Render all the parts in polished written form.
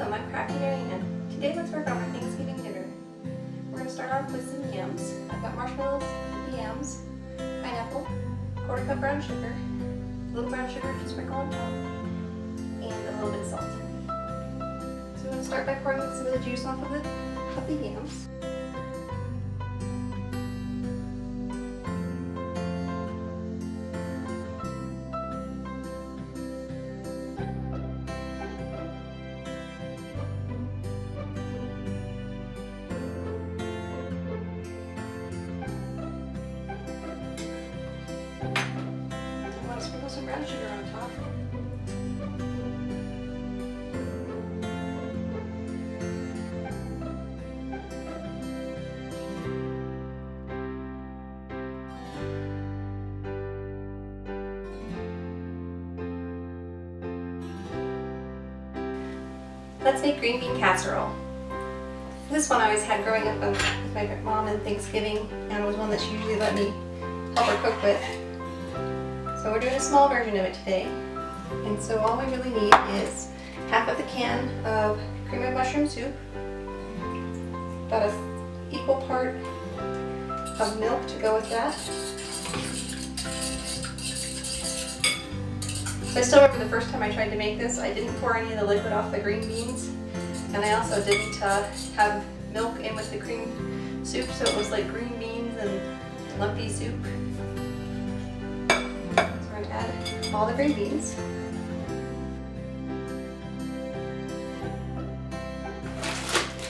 Welcome, I'm Crafty Maryanne. Today let's work on our Thanksgiving dinner. We're going to start off with some yams. I've got marshmallows, yams, pineapple, quarter cup brown sugar, a little brown sugar to sprinkle on top, and a little bit of salt. So we're going to start by pouring some of the juice off of the yams. Sprinkle some brown sugar on top. Let's make green bean casserole. This one I always had growing up with my mom in Thanksgiving, and it was one that she usually let me help her cook with. So we're doing a small version of it today. And so all we really need is half of the can of cream of mushroom soup, about an equal part of milk to go with that. So I still remember the first time I tried to make this, I didn't pour any of the liquid off the green beans, and I also didn't have milk in with the cream soup, so it was like green beans and lumpy soup. Add all the green beans.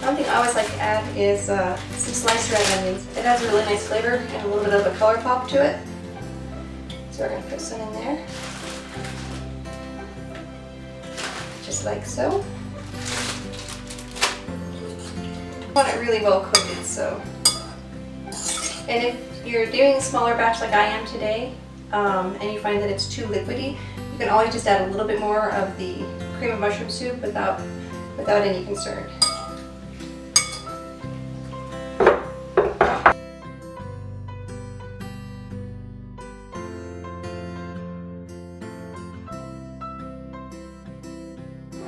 One thing I always like to add is some sliced red onions. It has a really nice flavor and a little bit of a color pop to it. So we're going to put some in there. Just like so. I want it really well coated, so. And if you're doing a smaller batch like I am today, and you find that it's too liquidy, you can always just add a little bit more of the cream of mushroom soup without any concern.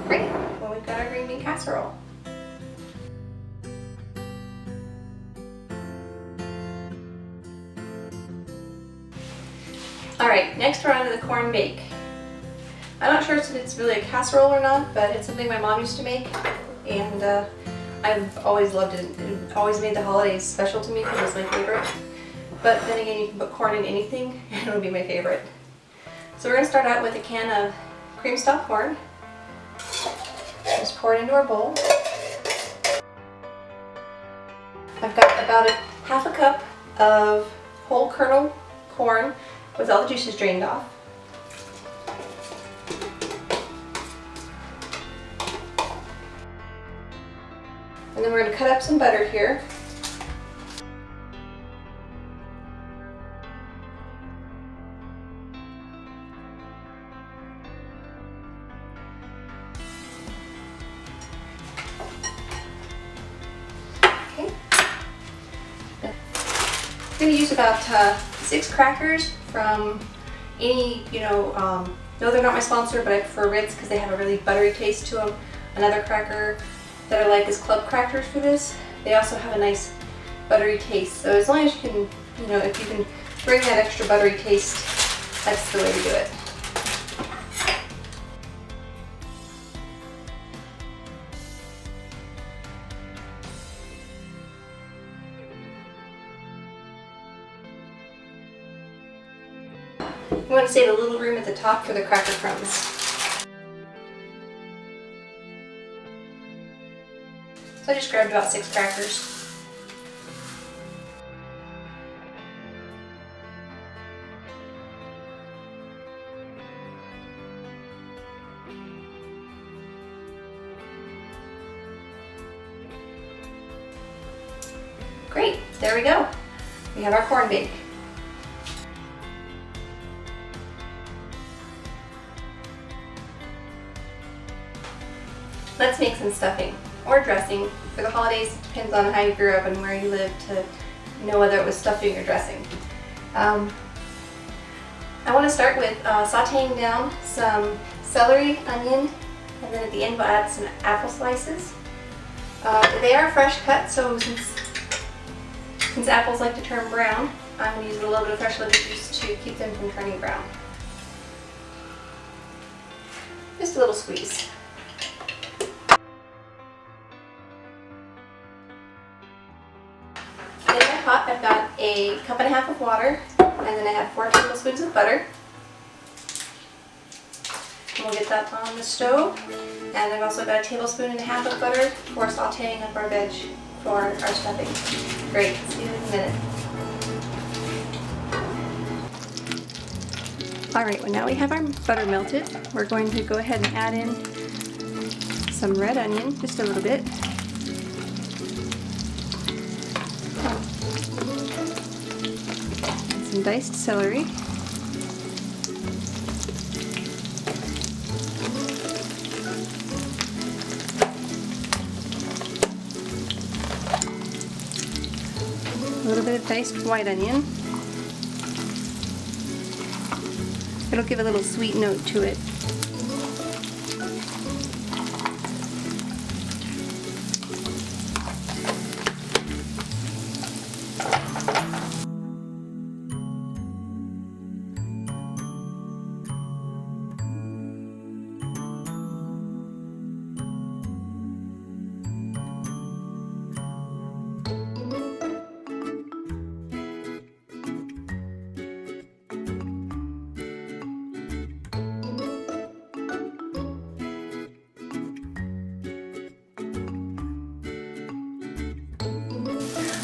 Great, well, we've got our green bean casserole. Alright, next we're on to the corn bake. I'm not sure if it's really a casserole or not, but it's something my mom used to make, and I've always loved it. It always made the holidays special to me because it was my favorite. But then again, you can put corn in anything and it'll be my favorite. So we're going to start out with a can of cream style corn. Just pour it into our bowl. I've got about half a cup of whole kernel corn with all the juices drained off. And then we're going to cut up some butter here. Okay. I'm going to use about 6 crackers from any, no, they're not my sponsor, but I prefer Ritz because they have a really buttery taste to them. Another cracker that I like is Club Crackers for this. They also have a nice buttery taste. So as long as you can, if you can bring that extra buttery taste, that's the way to do it. You want to save a little room at the top for the cracker crumbs. So I just grabbed about 6 crackers. Great, there we go. We have our corn bake. Let's make some stuffing or dressing. For the holidays, it depends on how you grew up and where you live to know whether it was stuffing or dressing. I want to start with sauteing down some celery, onion, And then at the end we'll add some apple slices. They are fresh cut, so since apples like to turn brown, I'm going to use a little bit of fresh lemon juice to keep them from turning brown. Just a little squeeze. In my pot I've got a cup and a half of water, and then I have 4 tablespoons of butter. And we'll get that on the stove. And I've also got a tablespoon and a half of butter for sauteing up our veg for our stuffing. Great, see you in a minute. Alright, well now we have our butter melted. We're going to go ahead and add in some red onion, just a little bit. And some diced celery. A little bit of diced white onion. It'll give a little sweet note to it.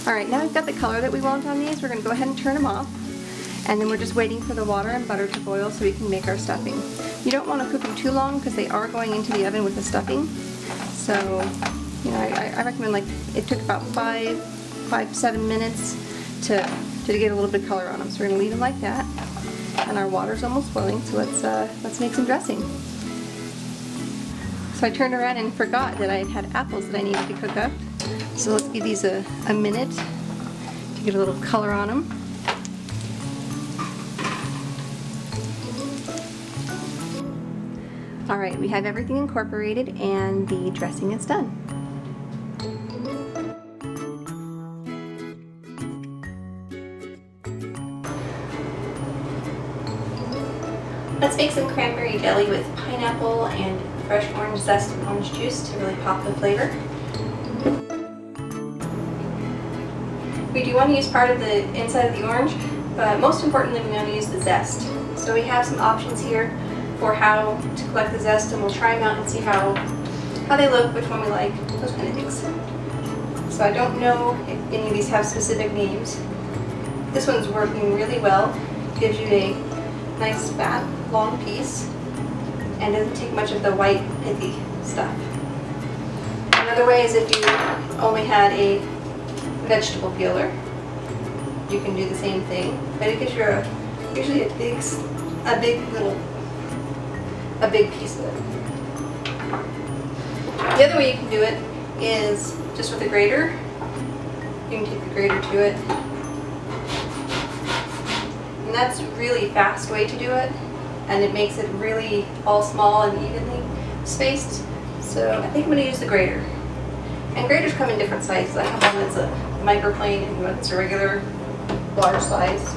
Alright, now we've got the color that we want on these. We're going to go ahead and turn them off. And then we're just waiting for the water and butter to boil so we can make our stuffing. You don't want to cook them too long because they are going into the oven with the stuffing. So, you know, I recommend, like, it took about 5 to 7 minutes to get a little bit of color on them. So we're going to leave them like that. And our water's almost boiling, so let's make some dressing. So I turned around and forgot that I had apples that I needed to cook up. So let's give these a minute to get a little color on them. Alright, we have everything incorporated and the dressing is done. Let's make some cranberry jelly with pineapple and fresh orange zest and orange juice to really pop the flavor. We do want to use part of the inside of the orange, but most importantly we want to use the zest. So we have some options here for how to collect the zest, and we'll try them out and see how they look, which one we like, those kind of things. So I don't know if any of these have specific names. This one's working really well. It gives you a nice fat, long piece, and doesn't take much of the white, pithy stuff. Another way is if you only had a vegetable peeler, you can do the same thing, but it gives you usually a big piece of it. The other way you can do it is just with a grater. You can take the grater to it, and that's a really fast way to do it, and it makes it really all small and evenly spaced. So I think I'm going to use the grater. And graters come in different sizes. I have one that's a microplane and one that's a regular large size.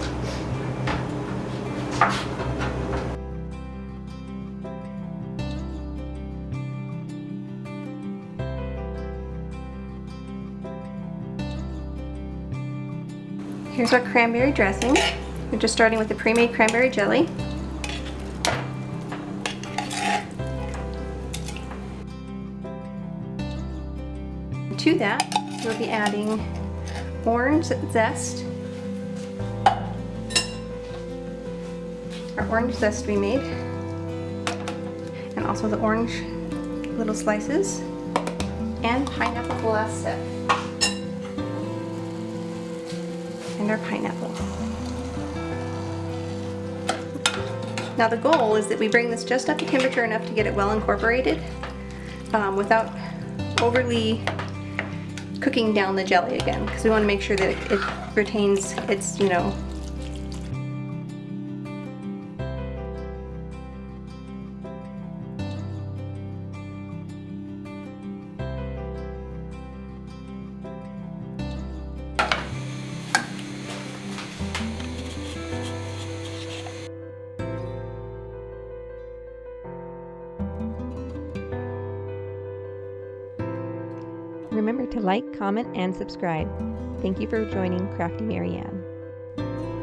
Here's our cranberry dressing. We're just starting with the pre-made cranberry jelly. To that, we'll be adding orange zest. Our orange zest we made. And also the orange little slices. And pineapple the last step. And our pineapple. Now the goal is that we bring this just up to temperature enough to get it well incorporated without overly cooking down the jelly again, because we want to make sure that it retains its, you know, remember to like, comment, and subscribe. Thank you for joining Crafty Maryanne.